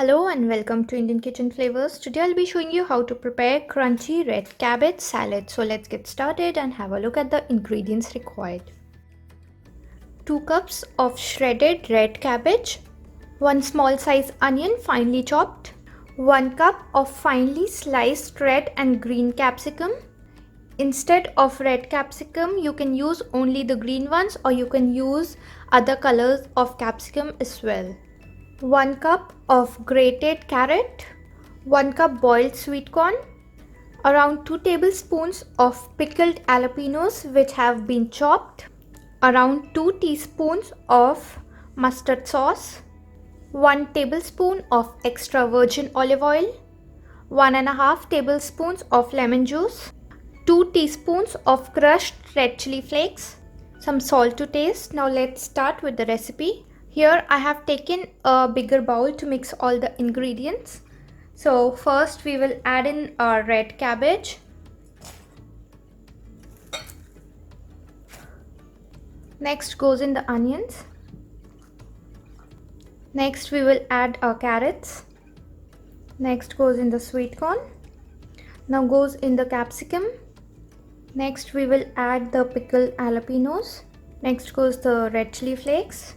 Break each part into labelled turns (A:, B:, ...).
A: Hello and welcome to Indian Kitchen Flavors. Today I'll be showing you how to prepare crunchy red cabbage salad. So let's get started and have a look at the ingredients required. 2 cups of shredded red cabbage, 1 small size onion finely chopped, 1 cup of finely sliced red and green capsicum. Instead of red capsicum, you can use only the green ones or you can use other colors of capsicum as well. 1 cup of grated carrot, 1 cup boiled sweet corn, around 2 tablespoons of pickled jalapenos which have been chopped, around 2 teaspoons of mustard sauce, 1 tablespoon of extra virgin olive oil, 1.5 tablespoons of lemon juice, 2 teaspoons of crushed red chili flakes, some salt to taste. Now let's start with the recipe. Here I have taken a bigger bowl to mix all the ingredients. So first we will add in our red cabbage. Next goes in the onions. Next we will add our carrots. Next goes in the sweet corn. Now goes in the capsicum. Next we will add the pickled jalapenos. Next goes the red chili flakes.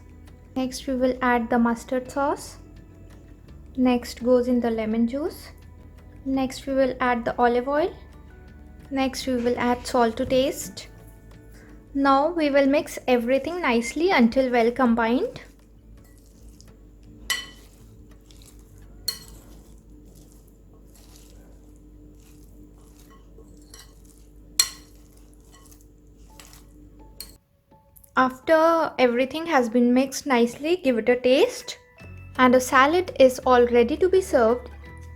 A: Next we will add the mustard sauce. Next goes in the lemon juice. Next we will add the olive oil. Next we will add salt to taste. Now we will mix everything nicely until well combined. After everything has been mixed nicely, give it a taste. And the salad is all ready to be served.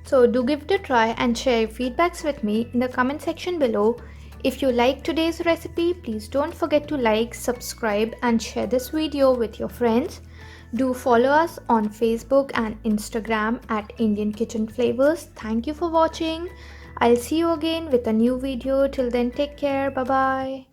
A: So do give it a try and share your feedbacks with me in the comment section below. If you like today's recipe, please don't forget to like, subscribe and share this video with your friends. Do follow us on Facebook and Instagram at Indian Kitchen Flavors. Thank you for watching. I'll see you again with a new video. Till then, take care. Bye bye.